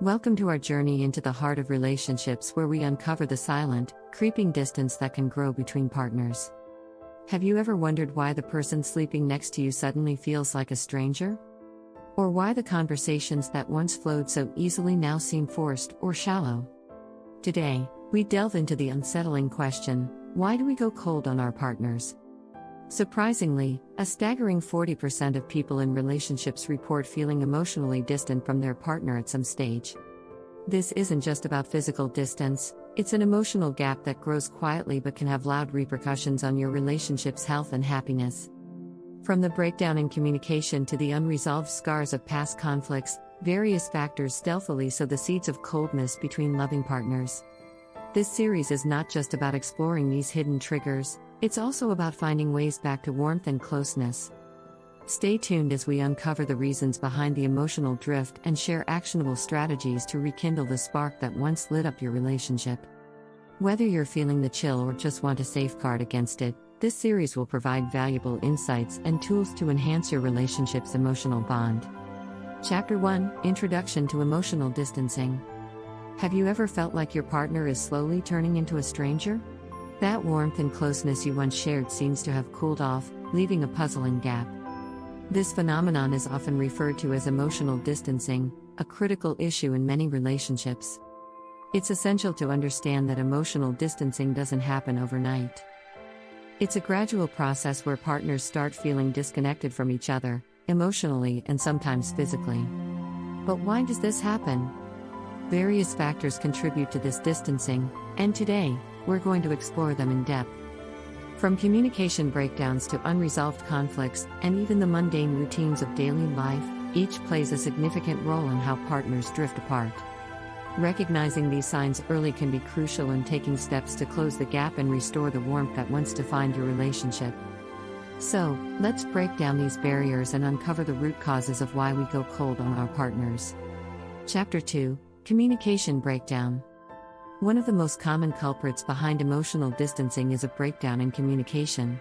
Welcome to our journey into the heart of relationships, where we uncover the silent, creeping distance that can grow between partners. Have you ever wondered why the person sleeping next to you suddenly feels like a stranger? Or why the conversations that once flowed so easily now seem forced or shallow? Today, we delve into the unsettling question: why do we go cold on our partners? Surprisingly, a staggering 40% of people in relationships report feeling emotionally distant from their partner at some stage. This isn't just about physical distance, it's an emotional gap that grows quietly but can have loud repercussions on your relationship's health and happiness. From the breakdown in communication to the unresolved scars of past conflicts, various factors stealthily sow the seeds of coldness between loving partners. This series is not just about exploring these hidden triggers, it's also about finding ways back to warmth and closeness. Stay tuned as we uncover the reasons behind the emotional drift and share actionable strategies to rekindle the spark that once lit up your relationship. Whether you're feeling the chill or just want to safeguard against it, this series will provide valuable insights and tools to enhance your relationship's emotional bond. Chapter 1: Introduction to Emotional Distancing. Have you ever felt like your partner is slowly turning into a stranger? That warmth and closeness you once shared seems to have cooled off, leaving a puzzling gap. This phenomenon is often referred to as emotional distancing, a critical issue in many relationships. It's essential to understand that emotional distancing doesn't happen overnight. It's a gradual process where partners start feeling disconnected from each other, emotionally and sometimes physically. But why does this happen? Various factors contribute to this distancing, and today, we're going to explore them in depth. From communication breakdowns to unresolved conflicts, and even the mundane routines of daily life, each plays a significant role in how partners drift apart. Recognizing these signs early can be crucial in taking steps to close the gap and restore the warmth that once defined your relationship. So, let's break down these barriers and uncover the root causes of why we go cold on our partners. Chapter 2: Communication Breakdown. One of the most common culprits behind emotional distancing is a breakdown in communication.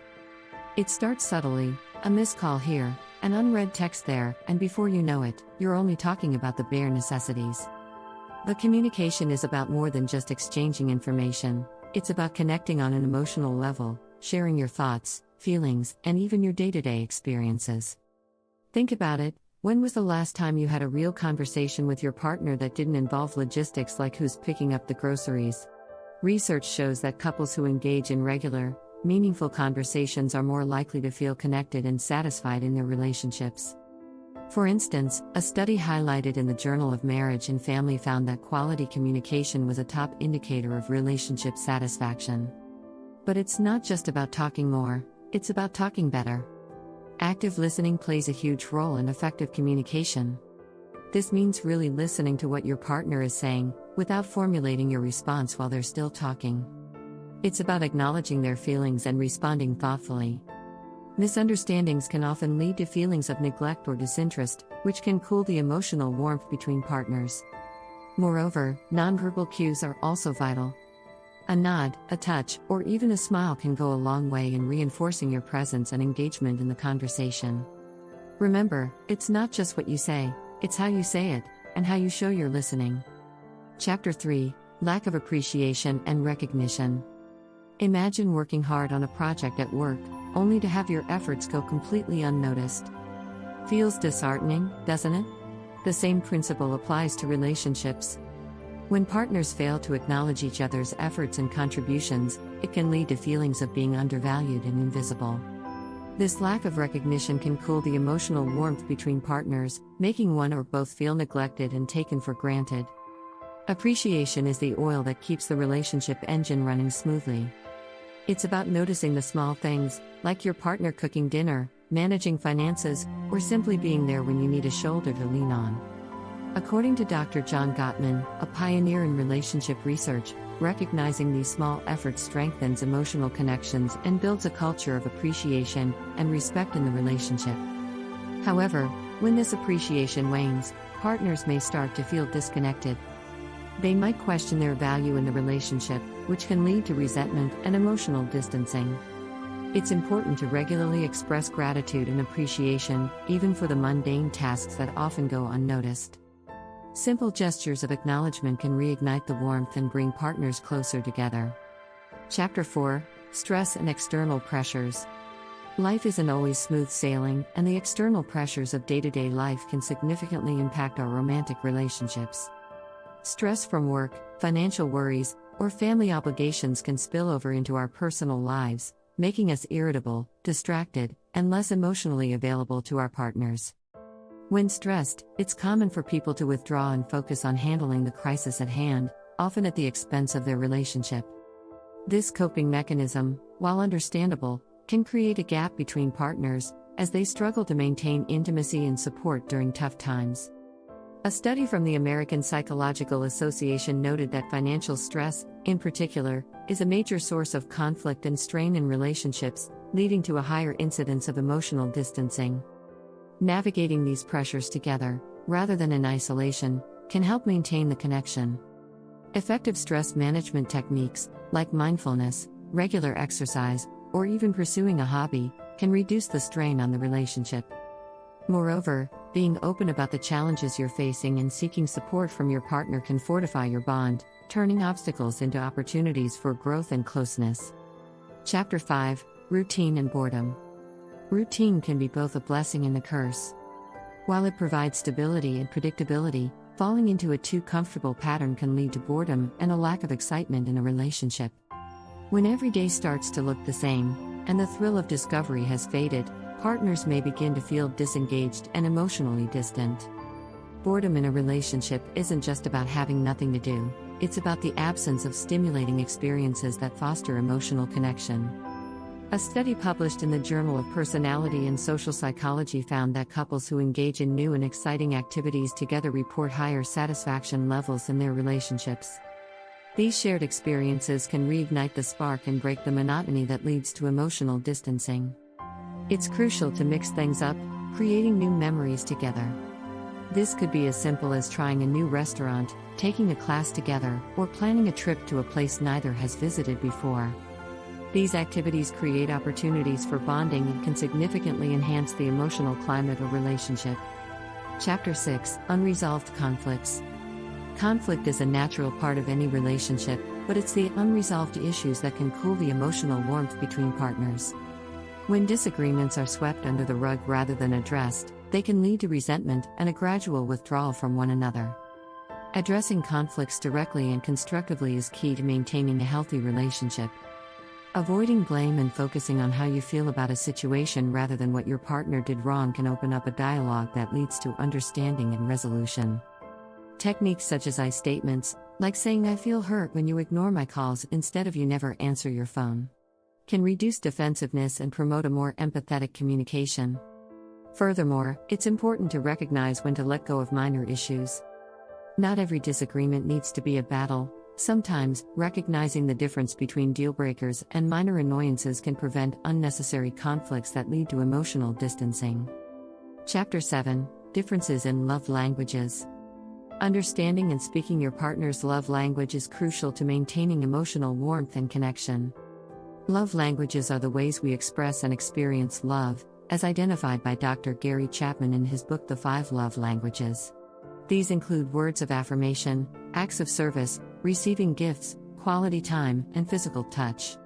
It starts subtly: a missed call here, an unread text there, and before you know it, you're only talking about the bare necessities. But communication is about more than just exchanging information. It's about connecting on an emotional level, sharing your thoughts, feelings, and even your day-to-day experiences. Think about it. When was the last time you had a real conversation with your partner that didn't involve logistics like who's picking up the groceries? Research shows that couples who engage in regular, meaningful conversations are more likely to feel connected and satisfied in their relationships. For instance, a study highlighted in the Journal of Marriage and Family found that quality communication was a top indicator of relationship satisfaction. But it's not just about talking more, it's about talking better. Active listening plays a huge role in effective communication. This means really listening to what your partner is saying, without formulating your response while they're still talking. It's about acknowledging their feelings and responding thoughtfully. Misunderstandings can often lead to feelings of neglect or disinterest, which can cool the emotional warmth between partners. Moreover, nonverbal cues are also vital. A nod, a touch, or even a smile can go a long way in reinforcing your presence and engagement in the conversation. Remember, it's not just what you say, it's how you say it, and how you show you're listening. Chapter 3: Lack of Appreciation and Recognition. Imagine working hard on a project at work, only to have your efforts go completely unnoticed. Feels disheartening, doesn't it? The same principle applies to relationships. When partners fail to acknowledge each other's efforts and contributions, it can lead to feelings of being undervalued and invisible. This lack of recognition can cool the emotional warmth between partners, making one or both feel neglected and taken for granted. Appreciation is the oil that keeps the relationship engine running smoothly. It's about noticing the small things, like your partner cooking dinner, managing finances, or simply being there when you need a shoulder to lean on. According to Dr. John Gottman, a pioneer in relationship research, recognizing these small efforts strengthens emotional connections and builds a culture of appreciation and respect in the relationship. However, when this appreciation wanes, partners may start to feel disconnected. They might question their value in the relationship, which can lead to resentment and emotional distancing. It's important to regularly express gratitude and appreciation, even for the mundane tasks that often go unnoticed. Simple gestures of acknowledgement can reignite the warmth and bring partners closer together. Chapter 4: Stress and External Pressures. Life isn't always smooth sailing, and the external pressures of day-to-day life can significantly impact our romantic relationships. Stress from work, financial worries, or family obligations can spill over into our personal lives, making us irritable, distracted, and less emotionally available to our partners. When stressed, it's common for people to withdraw and focus on handling the crisis at hand, often at the expense of their relationship. This coping mechanism, while understandable, can create a gap between partners, as they struggle to maintain intimacy and support during tough times. A study from the American Psychological Association noted that financial stress, in particular, is a major source of conflict and strain in relationships, leading to a higher incidence of emotional distancing. Navigating these pressures together, rather than in isolation, can help maintain the connection. Effective stress management techniques, like mindfulness, regular exercise, or even pursuing a hobby, can reduce the strain on the relationship. Moreover, being open about the challenges you're facing and seeking support from your partner can fortify your bond, turning obstacles into opportunities for growth and closeness. Chapter 5: Routine and Boredom. Routine can be both a blessing and a curse. While it provides stability and predictability, falling into a too comfortable pattern can lead to boredom and a lack of excitement in a relationship. When every day starts to look the same, and the thrill of discovery has faded, partners may begin to feel disengaged and emotionally distant. Boredom in a relationship isn't just about having nothing to do, it's about the absence of stimulating experiences that foster emotional connection. A study published in the Journal of Personality and Social Psychology found that couples who engage in new and exciting activities together report higher satisfaction levels in their relationships. These shared experiences can reignite the spark and break the monotony that leads to emotional distancing. It's crucial to mix things up, creating new memories together. This could be as simple as trying a new restaurant, taking a class together, or planning a trip to a place neither has visited before. These activities create opportunities for bonding and can significantly enhance the emotional climate of a relationship. Chapter 6: Unresolved Conflicts. Conflict is a natural part of any relationship, but it's the unresolved issues that can cool the emotional warmth between partners. When disagreements are swept under the rug rather than addressed, they can lead to resentment and a gradual withdrawal from one another. Addressing conflicts directly and constructively is key to maintaining a healthy relationship. Avoiding blame and focusing on how you feel about a situation rather than what your partner did wrong can open up a dialogue that leads to understanding and resolution. Techniques such as I statements, like saying "I feel hurt when you ignore my calls" instead of "you never answer your phone," can reduce defensiveness and promote a more empathetic communication. Furthermore, it's important to recognize when to let go of minor issues. Not every disagreement needs to be a battle. Sometimes, recognizing the difference between deal breakers and minor annoyances can prevent unnecessary conflicts that lead to emotional distancing. Chapter 7: Differences in Love Languages. Understanding and speaking your partner's love language is crucial to maintaining emotional warmth and connection. Love languages are the ways we express and experience love, as identified by Dr. Gary Chapman in his book The 5 Love Languages. These include words of affirmation, acts of service, receiving gifts, quality time, and physical touch.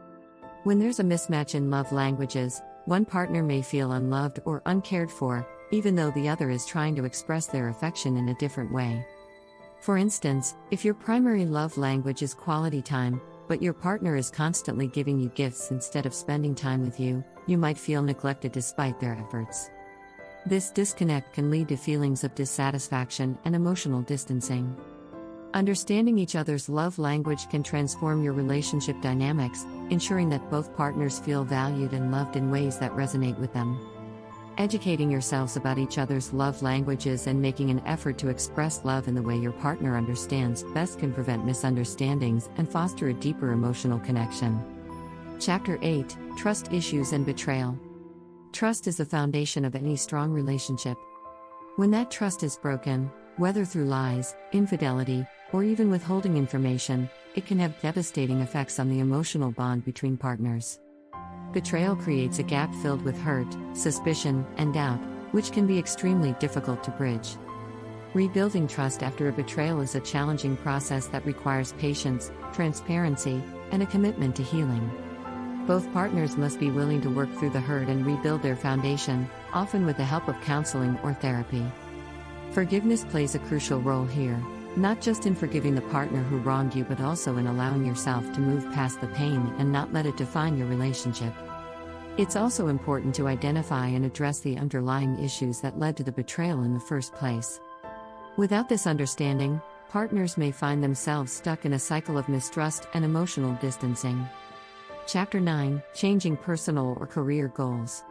When there's a mismatch in love languages, one partner may feel unloved or uncared for, even though the other is trying to express their affection in a different way. For instance, if your primary love language is quality time, but your partner is constantly giving you gifts instead of spending time with you, you might feel neglected despite their efforts. This disconnect can lead to feelings of dissatisfaction and emotional distancing. Understanding each other's love language can transform your relationship dynamics, ensuring that both partners feel valued and loved in ways that resonate with them. Educating yourselves about each other's love languages and making an effort to express love in the way your partner understands best can prevent misunderstandings and foster a deeper emotional connection. Chapter 8: Trust Issues and Betrayal. Trust is the foundation of any strong relationship. When that trust is broken, whether through lies, infidelity, or even withholding information, it can have devastating effects on the emotional bond between partners. Betrayal creates a gap filled with hurt, suspicion, and doubt, which can be extremely difficult to bridge. Rebuilding trust after a betrayal is a challenging process that requires patience, transparency, and a commitment to healing. Both partners must be willing to work through the hurt and rebuild their foundation, often with the help of counseling or therapy. Forgiveness plays a crucial role here, not just in forgiving the partner who wronged you but also in allowing yourself to move past the pain and not let it define your relationship. It's also important to identify and address the underlying issues that led to the betrayal in the first place. Without this understanding, partners may find themselves stuck in a cycle of mistrust and emotional distancing. Chapter 9: Changing Personal or Career Goals.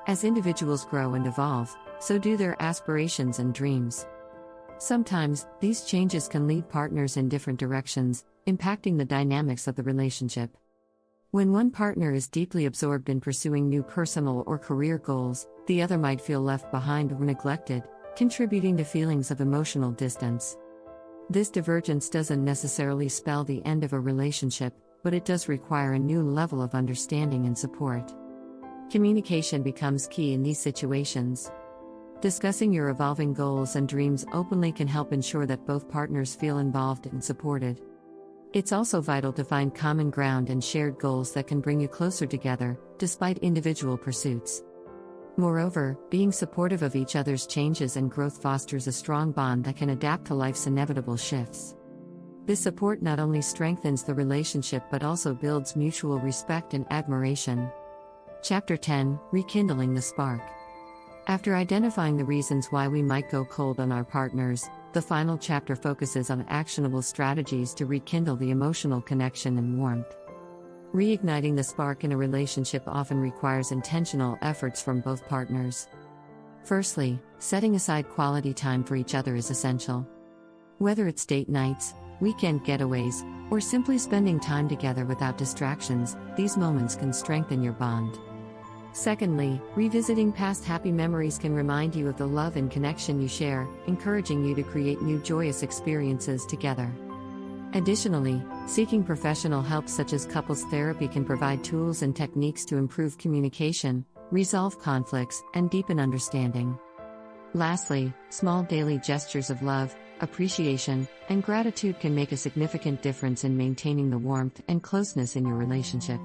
As individuals grow and evolve, so do their aspirations and dreams. Sometimes, these changes can lead partners in different directions, impacting the dynamics of the relationship. When one partner is deeply absorbed in pursuing new personal or career goals, the other might feel left behind or neglected, contributing to feelings of emotional distance. This divergence doesn't necessarily spell the end of a relationship, but it does require a new level of understanding and support. Communication becomes key in these situations. Discussing your evolving goals and dreams openly can help ensure that both partners feel involved and supported. It's also vital to find common ground and shared goals that can bring you closer together, despite individual pursuits. Moreover, being supportive of each other's changes and growth fosters a strong bond that can adapt to life's inevitable shifts. This support not only strengthens the relationship but also builds mutual respect and admiration. Chapter 10: Rekindling the Spark. After identifying the reasons why we might go cold on our partners, the final chapter focuses on actionable strategies to rekindle the emotional connection and warmth. Reigniting the spark in a relationship often requires intentional efforts from both partners. Firstly, setting aside quality time for each other is essential. Whether it's date nights, weekend getaways, or simply spending time together without distractions, these moments can strengthen your bond. Secondly, revisiting past happy memories can remind you of the love and connection you share, encouraging you to create new joyous experiences together. Additionally, seeking professional help such as couples therapy can provide tools and techniques to improve communication, resolve conflicts, and deepen understanding. Lastly, small daily gestures of love, appreciation, and gratitude can make a significant difference in maintaining the warmth and closeness in your relationship.